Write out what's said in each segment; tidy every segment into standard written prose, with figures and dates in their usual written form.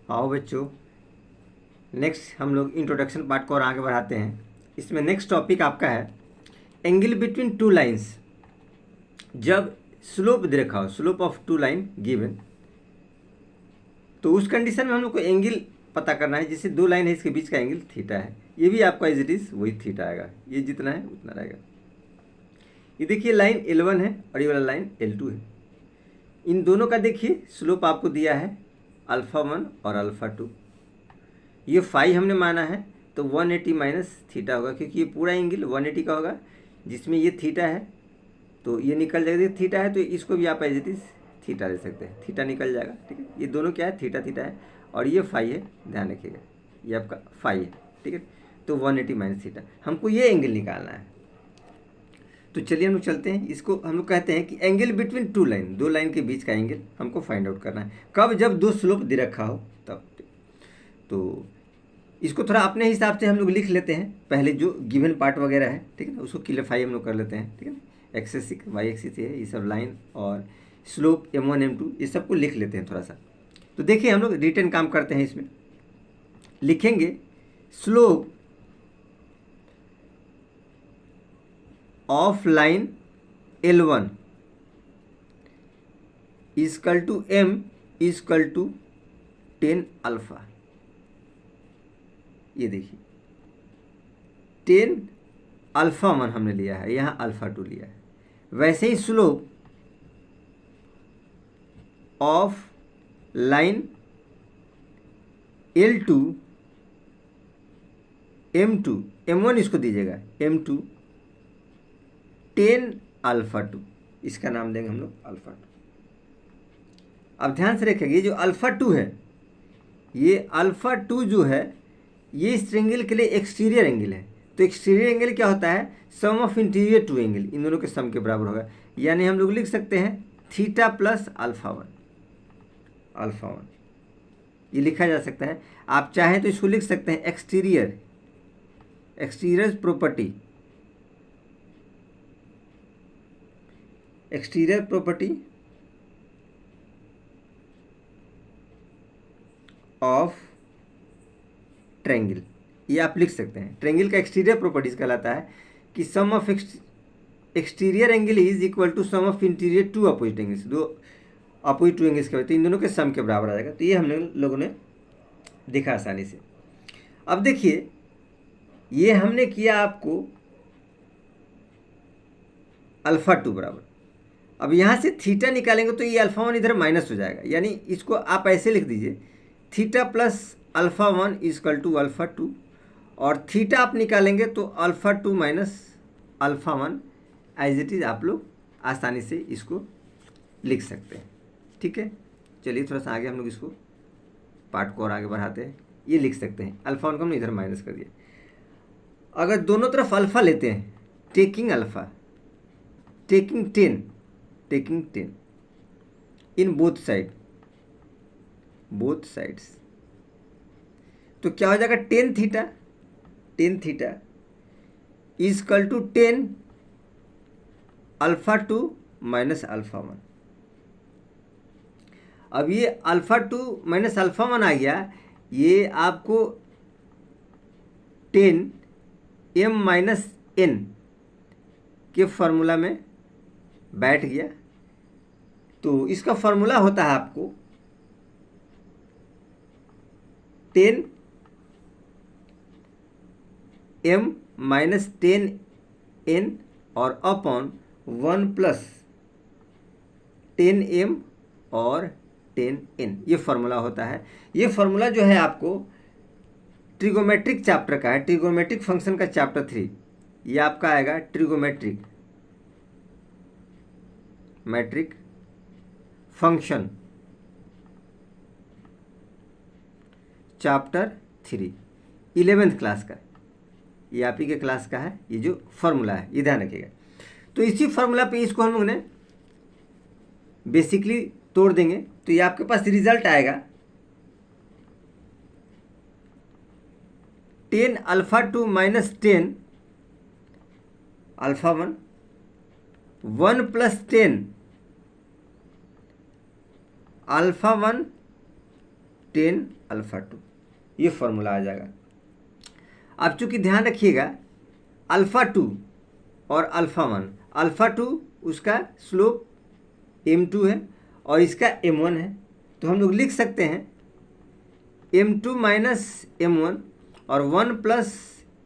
आओ बच्चों, नेक्स्ट हम लोग इंट्रोडक्शन पार्ट को और आगे बढ़ाते हैं। इसमें नेक्स्ट टॉपिक आपका है एंगल बिटवीन टू लाइंस। जब स्लोप दे रखा हो, slope of two line given, तो उस कंडीशन में हम लोग को एंगल पता करना है। जैसे दो लाइन है, इसके बीच का एंगल थीटा है, ये भी आपका एज इट इज वही थीटा आएगा, ये जितना है उतना रहेगा। ये देखिए लाइन L1 है और ये वाला लाइन L2 है। इन दोनों का देखिए स्लोप आपको दिया है α1 और α2। ये फाई हमने माना है तो 180 माइनस थीटा होगा, क्योंकि ये पूरा एंगल 180 का होगा, जिसमें ये थीटा है तो ये निकल जाएगा। थीटा है तो इसको भी आप एज इट इज थीटा ले सकते हैं, थीटा निकल जाएगा। ठीक है, ये दोनों क्या है, थीटा थीटा है, और ये फाई है, ध्यान रखिएगा ये आपका फाई है। ठीक है, तो 180 माइनस थीटा, हमको ये एंगल निकालना है। तो चलिए हम लोग चलते हैं, इसको हम लोग कहते हैं कि एंगल बिटवीन टू लाइन, दो लाइन के बीच का एंगल हमको फाइंड आउट करना है। कब? जब दो स्लोप दे रखा हो तब। तो इसको थोड़ा अपने हिसाब से हम लोग लिख लेते हैं, पहले जो गिवन पार्ट वगैरह है, ठीक है ना, उसको क्लियरफाई हम लोग कर लेते हैं। ठीक है, एक्सेस वाई एक्सिस है, ये सब लाइन और स्लोप M1 M2 ये सबको लिख लेते हैं थोड़ा सा। तो देखिए हम लोग रिटर्न काम करते हैं, इसमें लिखेंगे slope of line L1 is equal to M is equal to 10 alpha. ये देखिए 10 α1 हमने लिया है, यहाँ α2 लिया है। वैसे ही slope of line L2 M2, M1 इसको दीजिएगा M2 10 α2, इसका नाम देंगे हम लोग α2। अब ध्यान से रखिएगा, ये जो α2 है, ये α2 जो है ये इस ट्रायंगल के लिए एक्सटीरियर एंगल है। तो एक्सटीरियर एंगल क्या होता है? सम ऑफ इंटीरियर टू एंगल, इन दोनों के सम के बराबर होगा। यानी हम लोग लिख सकते हैं थीटा प्लस α1, ये लिखा जा सकता है। आप चाहें तो इसको लिख सकते हैं exterior property, exterior property of triangle, ये आप लिख सकते हैं। ट्रायंगल का एक्सटीरियर प्रॉपर्टीज कहलाता है कि sum of exterior angle is equal to sum of interior to opposite angles, दो अपोजिट टू एंगल्स के, तो इन दोनों के सम के बराबर आ जाएगा। तो ये हम लोगों ने देखा आसानी से। अब देखिए ये हमने किया आपको α2 बराबर। अब यहाँ से थीटा निकालेंगे तो ये α1 इधर माइनस हो जाएगा, यानी इसको आप ऐसे लिख दीजिए थीटा प्लस α1 इजकल टू α2, और थीटा आप निकालेंगे तो α2 माइनस α1 एज इट इज आप लोग आसानी से इसको लिख सकते हैं। ठीक है, चलिए थोड़ा सा आगे हम लोग इसको पार्ट को और आगे बढ़ाते हैं। ये लिख सकते हैं α1 को हमने इधर माइनस कर दिया। अगर दोनों तरफ अल्फ़ा लेते हैं, taking alpha, taking 10 in both sides, तो क्या हो जाएगा? 10 थीटा इजकल टू 10 α2 माइनस α1। अब ये α2 माइनस α1 आ गया, ये आपको 10 m माइनस n के फॉर्मूला में बैठ गया। तो इसका फॉर्मूला होता है आपको 10 m माइनस 10 n और अपॉन 1 प्लस 10 m और 10 n, ये फॉर्मूला होता है। ये फॉर्मूला जो है आपको ट्रिगोमेट्रिक चैप्टर का है, ट्रिगोमेट्रिक फंक्शन का चैप्टर 3, ये आपका आएगा trigonometric function chapter 3, 11th class का, ये आप ही के क्लास का है। ये जो फॉर्मूला है ये ध्यान रखिएगा। तो इसी फॉर्मूला पे इसको हम लोग ने बेसिकली तोड़ देंगे, तो ये आपके पास रिजल्ट आएगा 10 α2 माइनस 10 α1 1 प्लस 10 α1 10 अल्फ़ा 2, ये फॉर्मूला आ जाएगा। अब चूँकि ध्यान रखिएगा अल्फ़ा 2 और अल्फ़ा 1, अल्फ़ा 2 उसका स्लोप m2 है और इसका m1 है, तो हम लोग लिख सकते हैं m2 माइनस m1 और 1 प्लस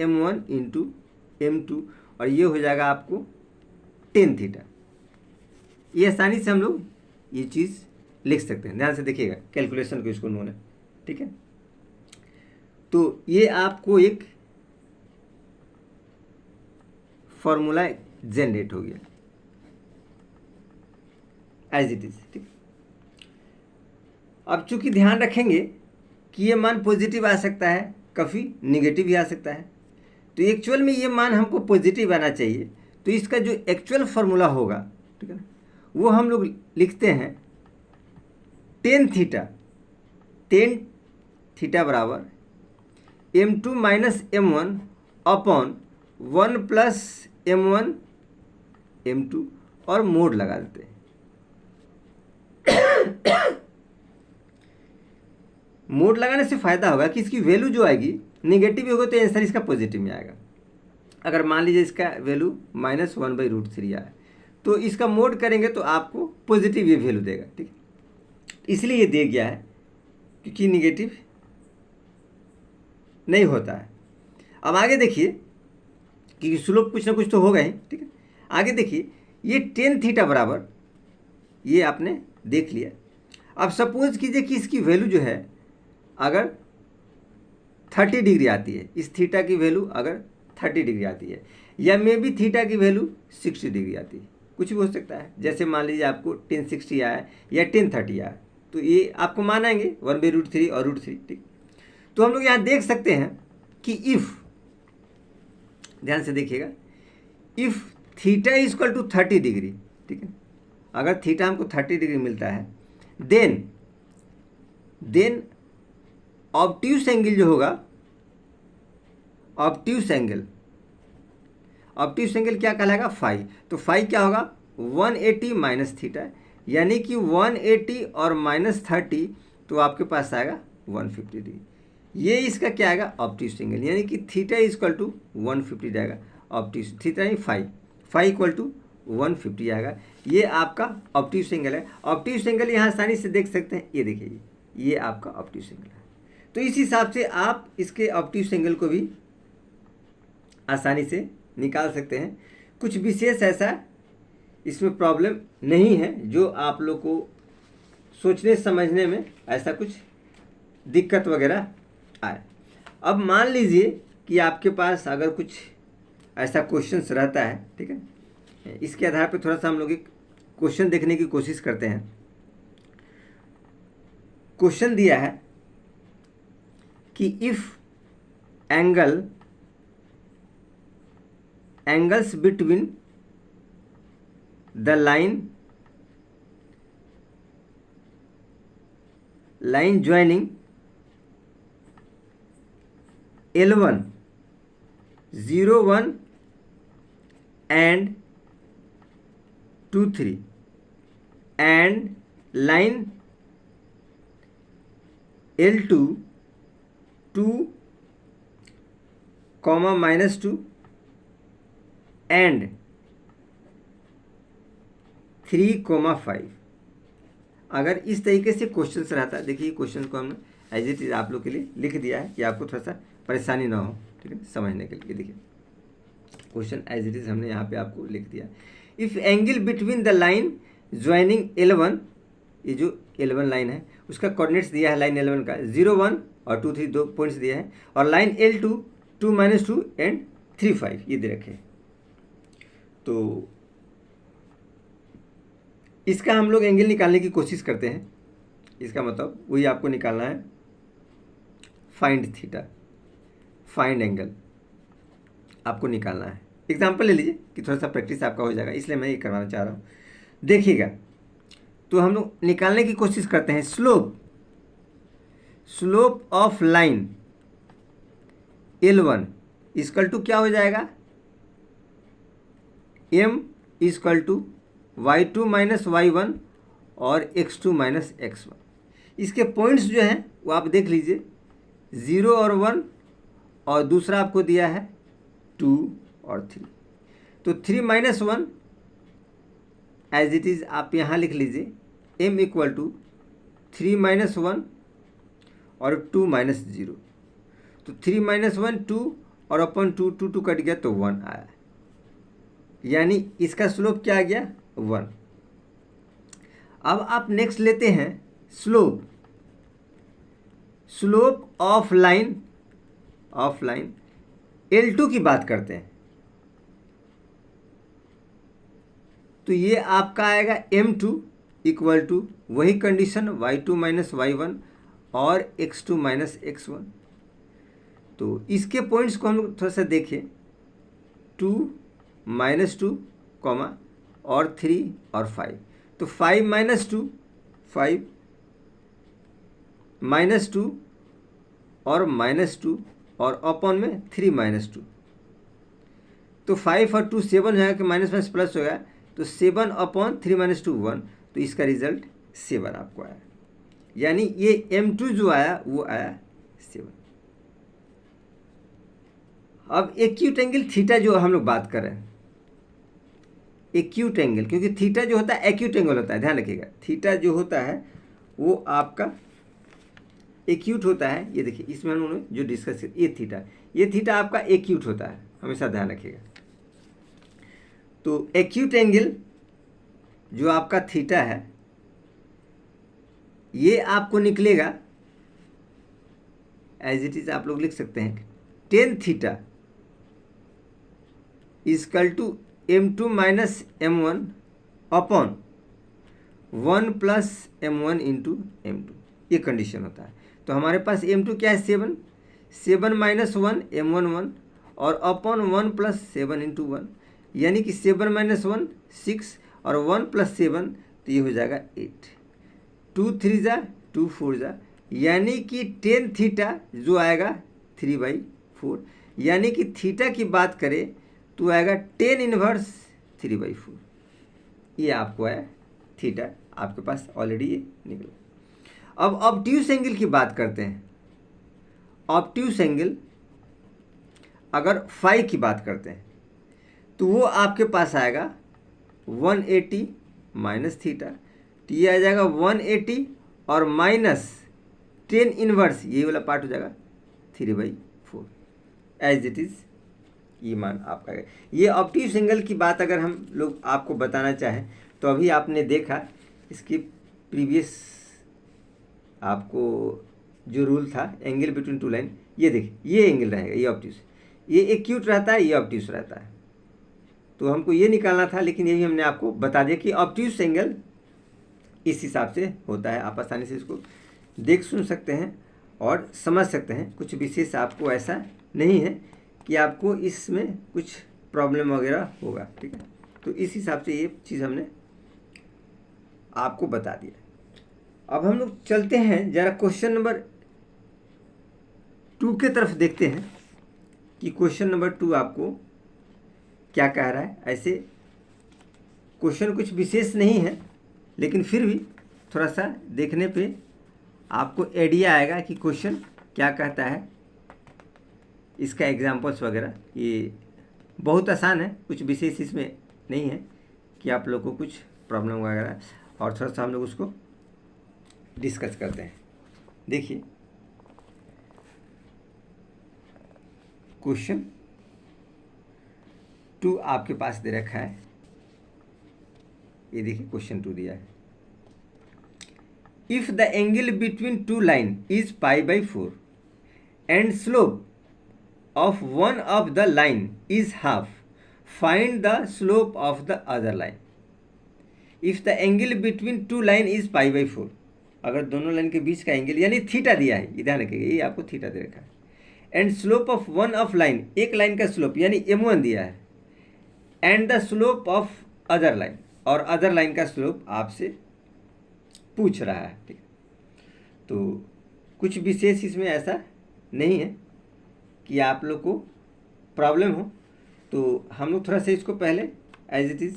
m1 इंटू m2, और ये हो जाएगा आपको 10 थीटा। ये आसानी से हम लोग ये चीज़ लिख सकते हैं। ध्यान से देखिएगा कैलकुलेशन को इसको उन्होंने, ठीक है। तो ये आपको एक फॉर्मूला जनरेट हो गया एज इट इज, ठीक। अब चूंकि ध्यान रखेंगे कि ये मान पॉजिटिव आ सकता है, कभी निगेटिव भी आ सकता है, तो एक्चुअल में ये मान हमको पॉजिटिव आना चाहिए। तो इसका जो एक्चुअल फार्मूला होगा, ठीक है ना, वो हम लोग लिखते हैं 10 थीटा बराबर m2 minus m1 upon 1 plus m1 m2 और मोड लगा देते हैं। मोड लगाने से फ़ायदा होगा कि इसकी वैल्यू जो आएगी निगेटिव होगा तो आंसर इसका पॉजिटिव में आएगा। अगर मान लीजिए इसका वैल्यू -1/√3 आया तो इसका मोड करेंगे तो आपको पॉजिटिव ये वैल्यू देगा, ठीक। इसलिए ये दे गया है क्योंकि निगेटिव नहीं होता है। अब आगे देखिए कि स्लोप कुछ ना कुछ तो होगा ही, ठीक है। आगे देखिए ये 10 थीटा बराबर, ये आपने देख लिया। अब सपोज कीजिए कि इसकी वैल्यू जो है अगर 30 डिग्री आती है, इस थीटा की वैल्यू अगर 30 डिग्री आती है, या मे बी थीटा की वैल्यू 60 डिग्री आती है, कुछ भी हो सकता है। जैसे मान लीजिए आपको 1060 आया या 1030 आया, तो ये आपको मानेंगे 1/√3 और √3, ठीक। तो हम लोग यहाँ देख सकते हैं कि इफ़, ध्यान से देखिएगा, if theta is equal to 30 degree, ठीक है, अगर थीटा हमको 30 डिग्री मिलता है, देन ऑब्ट्यूस एंगल जो होगा, ऑब्ट्यूस एंगल क्या कहलाएगा, फाई। तो फाई क्या होगा 180 माइनस थीटा, यानी कि 180 और -30 तो आपके पास आएगा 150 डिग्री। ये इसका क्या आएगा ऑब्ट्यूस एंगल, यानी कि थीटा इज इक्वल टू 150 जाएगा। ऑब्ट्यूस थीटा नहीं फाई इक्वल टू 150 आएगा। ये आपका ऑब्ट्यूस एंगल है। ऑब्ट्यूस एंगल यहाँ आसानी से देख सकते हैं, ये देखिए ये आपका ऑब्ट्यूस एंगल है। तो इस हिसाब से आप इसके ऑब्ट्यूस एंगल को भी आसानी से निकाल सकते हैं। कुछ विशेष ऐसा इसमें प्रॉब्लम नहीं है जो आप लोग को सोचने समझने में ऐसा कुछ दिक्कत वगैरह आए। अब मान लीजिए कि आपके पास अगर कुछ ऐसा क्वेश्चंस रहता है, ठीक है, इसके आधार पर थोड़ा सा हम लोग एक क्वेश्चन देखने की कोशिश करते हैं। क्वेश्चन दिया है कि if angles between the line joining L1 0, 1 and 2, 3 and line L2 2, -2 and 3, 5। अगर इस तरीके से क्वेश्चन रहता है, देखिए क्वेश्चन को हमने एज इट इज आप लोग के लिए लिख दिया है कि आपको थोड़ा सा परेशानी ना हो, ठीक है, समझने के लिए। देखिए क्वेश्चन एज इट इज हमने यहाँ पे आपको लिख दिया। If angle between the line joining L1, ये जो L1 लाइन है उसका कोऑर्डिनेट्स दिया है लाइन L1 का 0, 1 और 2, 3 दो पॉइंट्स दिए हैं, और लाइन L2 2, -2 एंड 3, 5 ये दे रखे। तो इसका हम लोग एंगल निकालने की कोशिश करते हैं। इसका मतलब वही आपको निकालना है, फाइंड थीटा, फाइंड एंगल आपको निकालना है। एग्जाम्पल ले लीजिए कि थोड़ा सा प्रैक्टिस आपका हो जाएगा, इसलिए मैं ये करवाना चाह रहा हूँ। देखिएगा तो हम लोग निकालने की कोशिश करते हैं slope of line L1 equal to क्या हो जाएगा, m equal to y2 - y1 और x2 - x1। इसके पॉइंट्स जो हैं वो आप देख लीजिए, 0 और 1, और दूसरा आपको दिया है 2 और 3। तो 3 - 1 एज इट इज़ आप यहाँ लिख लीजिए, m इक्वल टू 3 - 1 और 2 - 0। तो 3 - 1 2 और अपन 2 2 2 कट गया तो 1 आया, यानी इसका स्लोप क्या आ गया 1। अब आप नेक्स्ट लेते हैं स्लोप ऑफ लाइन L2 की बात करते हैं। तो ये आपका आएगा m2 इक्वल टू वही कंडीशन y2 - y1 और x2 - x1। तो इसके पॉइंट्स को हम लोग थोड़ा सा देखें, 2 - 2 और 3 और 5। तो 5 - 2 5 -2 और -2 और अपॉन में 3 - 2। तो 5 और 2 7 हो जाएगा कि माइनस माइनस प्लस हो गया, तो 7 अपॉन 3 - 2 1। तो इसका रिजल्ट 7 आपको आया, यानी ये m2 जो आया वो आया 7। अब एक्यूट एंगल थीटा जो हम लोग बात कर रहे हैं, एक्यूट एंगल, क्योंकि थीटा जो होता है एक्यूट एंगल होता है, ध्यान रखिएगा। थीटा जो होता है वो आपका एक्यूट होता है। ये देखिए इसमें हम लोगों ने जो डिस्कस किया, ये थीटा आपका एक्यूट होता है, हमेशा ध्यान रखिएगा। तो एक्यूट एंगल जो आपका थीटा है ये आपको निकलेगा एज इट इज, आप लोग लिख सकते हैं tan theta is equal to m2 - m1 upon 1 + m1 into m2, ये कंडीशन होता है। तो हमारे पास m2 क्या है 7 - 1 m1 1 और अपॉन 1 + 7 इंटू 1, यानी कि 7 - 1 6 और 1 + 7, तो ये हो जाएगा 8। 2 3 जा 2 4 जा, यानी कि tan थीटा जो आएगा 3/4, यानी कि थीटा की बात करें तो आएगा tan इनवर्स 3/4। ये आपको है थीटा, आपके पास ऑलरेडी ये निकला। अब ऑब्ट्यूस एंगल की बात करते हैं। ऑब्ट्यूस एंगल अगर फाई की बात करते हैं तो वो आपके पास आएगा 180 माइनस थीटा, तो ये आ जाएगा 180 और माइनस tan इनवर्स, ये वाला पार्ट हो जाएगा 3/4 एज इट इज़। ये मान आपका है। ये ऑब्ट्यूस एंगल की बात अगर हम लोग आपको बताना चाहें तो अभी आपने देखा इसकी प्रीवियस आपको जो रूल था एंगल बिटवीन टू लाइन, ये देखिए ये एंगल रहेगा, ये ऑब्ट्यूस, ये एक्यूट रहता है, ये ऑब्ट्यूस रहता है। तो हमको ये निकालना था, लेकिन ये भी हमने आपको बता दिया कि ऑब्ट्यूस एंगल इस हिसाब से होता है। आप आसानी से इसको देख सुन सकते हैं और समझ सकते हैं। कुछ विशेष आपको ऐसा नहीं है कि आपको इसमें कुछ प्रॉब्लम वगैरह होगा, ठीक है। तो इस हिसाब से ये चीज़ हमने आपको बता दिया। अब हम लोग चलते हैं ज़रा क्वेश्चन नंबर 2 के तरफ देखते हैं कि क्वेश्चन नंबर 2 आपको क्या कह रहा है। ऐसे क्वेश्चन कुछ विशेष नहीं है, लेकिन फिर भी थोड़ा सा देखने पे आपको आइडिया आएगा कि क्वेश्चन क्या कहता है, इसका एग्जाम्पल्स वगैरह। ये बहुत आसान है, कुछ विशेष इसमें नहीं है कि आप लोग को कुछ प्रॉब्लम वगैरह, और थोड़ा सा हम लोग उसको डिस्कस करते हैं। देखिए क्वेश्चन 2 आपके पास दे रखा है, ये देखिए क्वेश्चन 2 दिया है। If the angle between two line is π/4 and slope of one of the line is half, find the slope of the other line. If the angle between two line is π/4, अगर दोनों line के बीच का angle यानी theta दिया है, ये ध्यान रखिएगा, ये आपको थीटा दे रखा है। And slope of one of line, एक लाइन का स्लोप यानी m1 दिया है, and the slope of other line, और अदर लाइन का स्लोप आपसे पूछ रहा है, ठीक। तो कुछ विशेष इसमें ऐसा नहीं है कि आप लोग को प्रॉब्लम हो। तो हम लोग थोड़ा सा इसको पहले एज इट इज़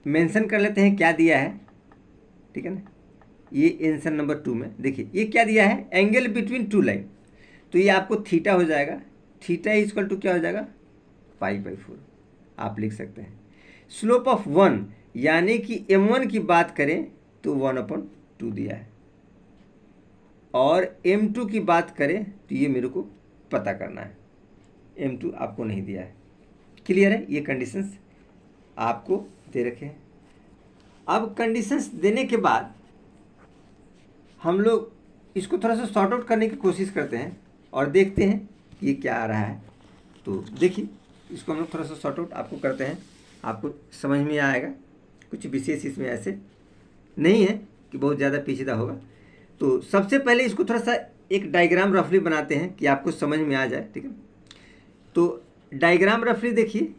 मेंशन कर लेते हैं क्या दिया है, ठीक है ना। ये आंसर नंबर 2 में देखिए ये क्या दिया है, एंगल बिटवीन टू लाइन, तो ये आपको थीटा हो जाएगा। थीटा इक्वल टू क्या हो जाएगा, π/4 आप लिख सकते हैं। स्लोप ऑफ 1 यानी कि m1 की बात करें तो 1/2 दिया है, और m2 की बात करें तो ये मेरे को पता करना है, m2 आपको नहीं दिया है। क्लियर है, ये कंडीशंस आपको दे रखे हैं। अब कंडीशंस देने के बाद हम लोग इसको थोड़ा सा सॉर्ट आउट करने की कोशिश करते हैं और देखते हैं कि ये क्या आ रहा है। तो देखिए इसको हम लोग थोड़ा सा सॉर्ट आउट आपको करते हैं, आपको समझ में आएगा। कुछ विशेष इसमें ऐसे नहीं है कि बहुत ज़्यादा पेचीदा होगा। तो सबसे पहले इसको थोड़ा सा एक डायग्राम रफली बनाते हैं कि आपको समझ में आ जाए, ठीक है। तो डायग्राम रफली देखिए,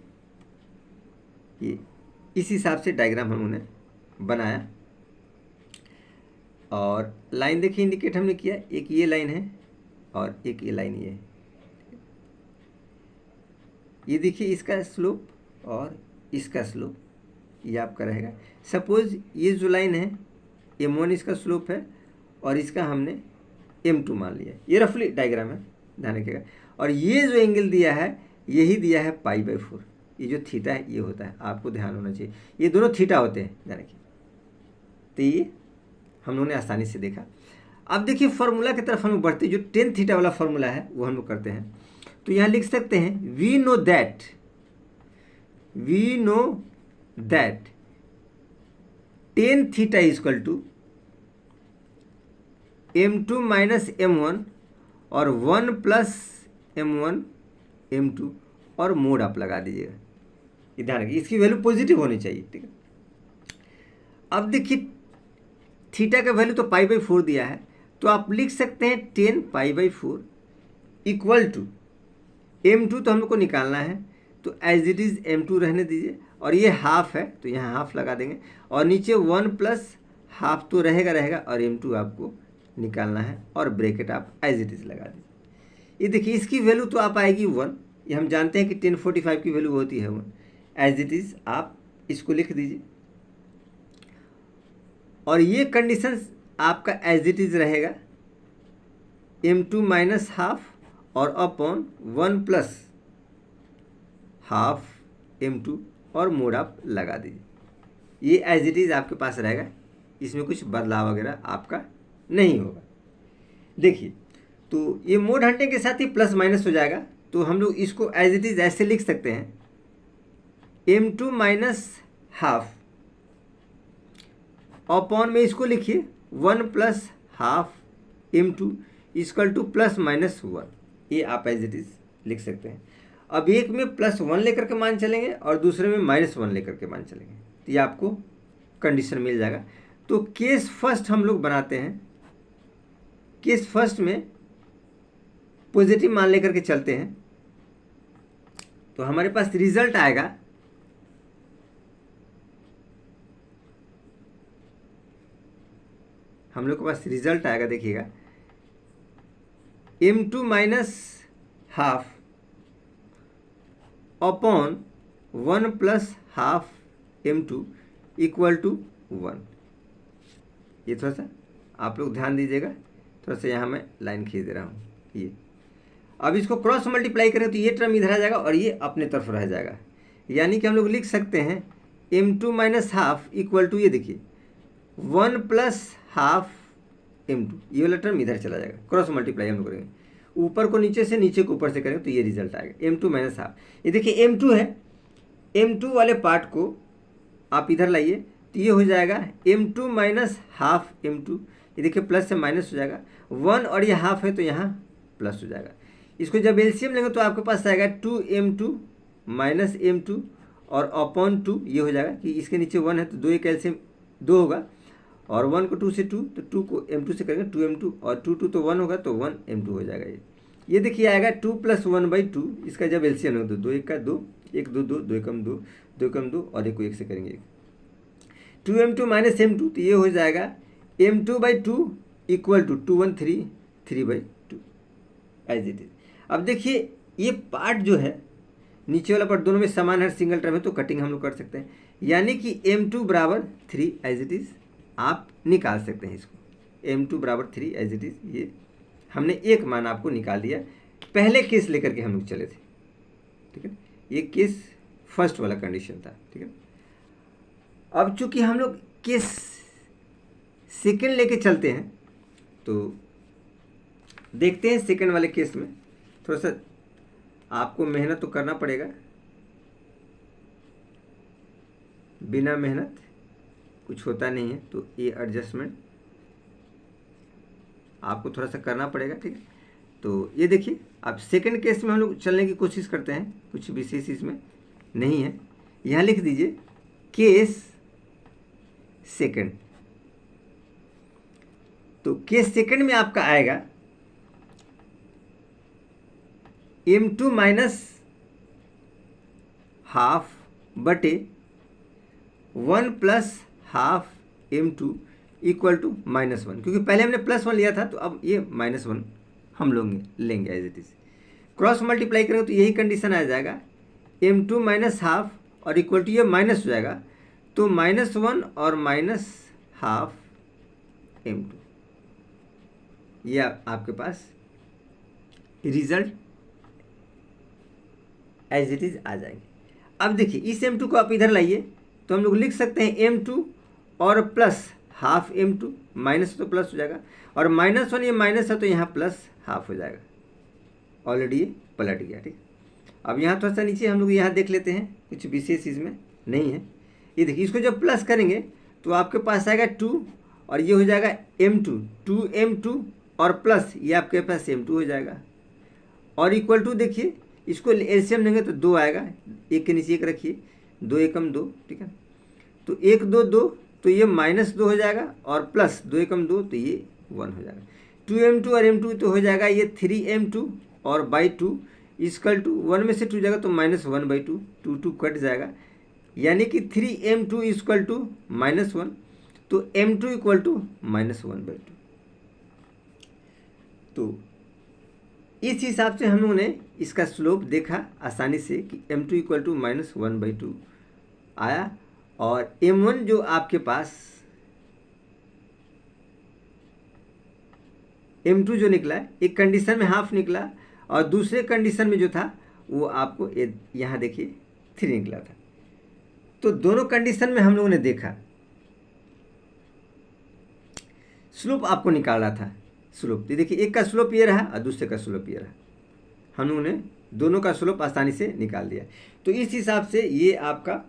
ये इस हिसाब से डायग्राम हमने बनाया, और लाइन देखिए इंडिकेट हमने किया, एक ये लाइन है और एक ये लाइन ये है। ये देखिए इसका स्लोप और इसका स्लोप ये आपका रहेगा। सपोज ये जो लाइन है m1 इसका स्लोप है और इसका हमने m2 मान लिया। ये रफली डायग्राम है, ध्यान रखिएगा। और ये जो एंगल दिया है यही दिया है π/4। ये जो थीटा है ये होता है, आपको ध्यान होना चाहिए, ये दोनों थीटा होते हैं, ध्यान रखिए। तो ये हम लोगों ने आसानी से देखा। अब देखिए फार्मूला की तरफ हम लोग बढ़ते हैं, जो tan थीटा वाला फार्मूला है वो हम लोग करते हैं। तो यहाँ लिख सकते हैं we know that tan theta equal to m2 minus m1 और 1 प्लस m1 m2 और मोड आप लगा दीजिएगा। ये ध्यान रखिए, इसकी वैल्यू पॉजिटिव होनी चाहिए, ठीक है। अब देखिए थीटा का वैल्यू तो π/4 दिया है, तो आप लिख सकते हैं tan π/4 इक्वल टू m2 तो हम लोग को निकालना है, तो एज इट इज़ m2 रहने दीजिए, और ये हाफ है तो यहाँ हाफ लगा देंगे, और नीचे 1 प्लस हाफ तो रहेगा और m2 आपको निकालना है, और ब्रैकेट आप एज इट इज़ लगा दीजिए। ये देखिए इसकी वैल्यू तो आप आएगी 1, ये हम जानते हैं कि tan 45 की वैल्यू होती है 1। एज इट इज़ आप इसको लिख दीजिए, और ये कंडीशंस आपका एज इट इज़ रहेगा m2 माइनस हाफ और अपॉन 1 प्लस हाफ m2 और मोड आप लगा दीजिए। ये एज इट इज़ आपके पास रहेगा, इसमें कुछ बदलाव वगैरह आपका नहीं होगा। देखिए तो ये मोड हटने के साथ ही प्लस माइनस हो जाएगा, तो हम लोग इसको एज इट इज़ ऐसे लिख सकते हैं m2 माइनस हाफ अपॉन में इसको लिखिए 1 plus half m2 equal two plus minus 1। ये आप एज इट इज़ लिख सकते हैं। अब एक में +1 लेकर के मान चलेंगे और दूसरे में -1 लेकर के मान चलेंगे, तो ये आपको कंडीशन मिल जाएगा। तो केस फर्स्ट हम लोग बनाते हैं। केस फर्स्ट में पॉजिटिव मान लेकर के चलते हैं, तो हमारे पास रिजल्ट आएगा हम लोग के पास रिजल्ट आएगा, देखिएगा m2 minus half upon 1 plus half m2 equal to 1। ये थोड़ा सा आप लोग ध्यान दीजिएगा, थोड़ा सा यहाँ मैं लाइन खींच दे रहा हूँ। ये अब इसको क्रॉस मल्टीप्लाई करें तो ये टर्म इधर आ जाएगा और ये अपने तरफ रह जाएगा, यानी कि हम लोग लिख सकते हैं m2 minus half equal to, ये देखिए 1 प्लस हाफ m2, ये वाला टर्म इधर चला जाएगा। क्रॉस मल्टीप्लाई हम लोग करेंगे, ऊपर को नीचे से नीचे को ऊपर से करेंगे तो ये रिजल्ट आएगा m2 माइनस हाफ। ये देखिए m2 है, m2 वाले पार्ट को आप इधर लाइए तो ये हो जाएगा m2 माइनस हाफ m2। ये देखिए प्लस से माइनस हो जाएगा, 1 और ये हाफ है तो यहाँ प्लस हो जाएगा। इसको जब एलसीएम लेंगे तो आपके पास आएगा 2m2 माइनस m2 और अपॉन 2। ये हो जाएगा कि इसके नीचे 1 है तो 2 एक एलसीएम 2 होगा, और 1 को 2 से 2 तो 2 को m2 से करेंगे 2m2 और 2 तो 1 होगा तो 1m2 हो जाएगा। ये देखिए आएगा 2 + 1/2। इसका जब एलसीएम होगा तो 2 1 का 2, 1 2 2, 2 एकम 2, 2 एकम 2 और 1 को 1 से करेंगे 2m2 माइनस m2, तो ये हो जाएगा m2/2 equal to 2 1 3 3/2 as it is. अब देखिए ये पार्ट जो है नीचे वाला पार्ट दोनों में समान है, सिंगल टर्म है तो कटिंग हम लोग कर सकते हैं। यानी कि m2 बराबर 3 एज इट इज़ आप निकाल सकते हैं इसको। m2 बराबर 3 एज इट इज़, ये हमने एक मान आपको निकाल दिया। पहले केस लेकर के हम लोग चले थे, ठीक है, ये केस फर्स्ट वाला कंडीशन था, ठीक है। अब चूंकि हम लोग केस सेकेंड लेके चलते हैं तो देखते हैं सेकेंड वाले केस में थोड़ा सा आपको मेहनत तो करना पड़ेगा, बिना मेहनत कुछ होता नहीं है। तो ये एडजस्टमेंट आपको थोड़ा सा करना पड़ेगा, ठीक है। तो ये देखिए, अब सेकंड केस में हम लोग चलने की कोशिश करते हैं, कुछ विशेष इसमें नहीं है। यहाँ लिख दीजिए केस सेकंड। तो केस सेकंड में आपका आएगा m2 माइनस हाफ बटे 1 plus half m2 equal to -1, क्योंकि पहले हमने +1 लिया था तो अब ये -1 हम लोग लेंगे as it is. Cross multiply करेंगे तो यही कंडीशन आ जाएगा, m2 माइनस हाफ और इक्वल टू ये माइनस हो जाएगा, तो -1 और माइनस हाफ m2, ये आपके पास रिजल्ट एज इट इज़ आ जाएंगे। अब देखिए इस m2 को आप इधर लाइए तो हम लोग लिख सकते हैं m2 और प्लस हाफ m2, माइनस तो प्लस हो जाएगा, और -1 ये माइनस है तो यहाँ प्लस हाफ हो जाएगा। ऑलरेडी ये पलट गया, ठीक। अब यहाँ थोड़ा सा नीचे हम लोग यहाँ देख लेते हैं, कुछ विशेष इसमें नहीं है। ये देखिए, इसको जब प्लस करेंगे तो आपके पास आएगा 2 और ये हो जाएगा m2, 2m2 और प्लस ये आपके पास m2 हो जाएगा, और इक्वल टू देखिए इसको एलसीएम लेंगे तो 2 आएगा, एक के नीचे एक रखिए, 2 एकम 2, ठीक है। तो 1 2 2 तो ये -2 हो जाएगा, और प्लस 2 एकम 2 तो ये 1 हो जाएगा। 2m2 और m2 तो हो जाएगा ये 3m2 और बाई 2 इक्वल टू 1 में से 2 जाएगा तो -1/2, 2 2 कट जाएगा, यानी कि 3m2 इक्वल टू -1, तो m2 इक्वल टू -1/2। तो इस हिसाब से हम लोगों ने इसका स्लोप देखा आसानी से कि m2 इक्वल टू -1/2 आया, और m1 जो आपके पास m2 जो निकला है, एक कंडीशन में हाफ निकला और दूसरे कंडीशन में जो था वो आपको यहाँ देखिए 3 निकला था। तो दोनों कंडीशन में हम लोगों ने देखा स्लोप आपको निकालना था। स्लोप देखिए, एक का स्लोप ये रहा और दूसरे का स्लोप ये रहा, हम लोगों ने दोनों का स्लोप आसानी से निकाल दिया। तो इस हिसाब से ये आपका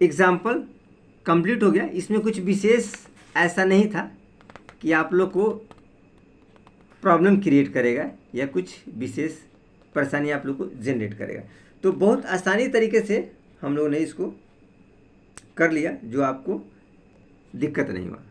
एग्जाम्पल कंप्लीट हो गया। इसमें कुछ विशेष ऐसा नहीं था कि आप लोग को प्रॉब्लम क्रिएट करेगा या कुछ विशेष परेशानी आप लोग को जनरेट करेगा। तो बहुत आसानी तरीके से हम लोगों ने इसको कर लिया, जो आपको दिक्कत नहीं हुआ।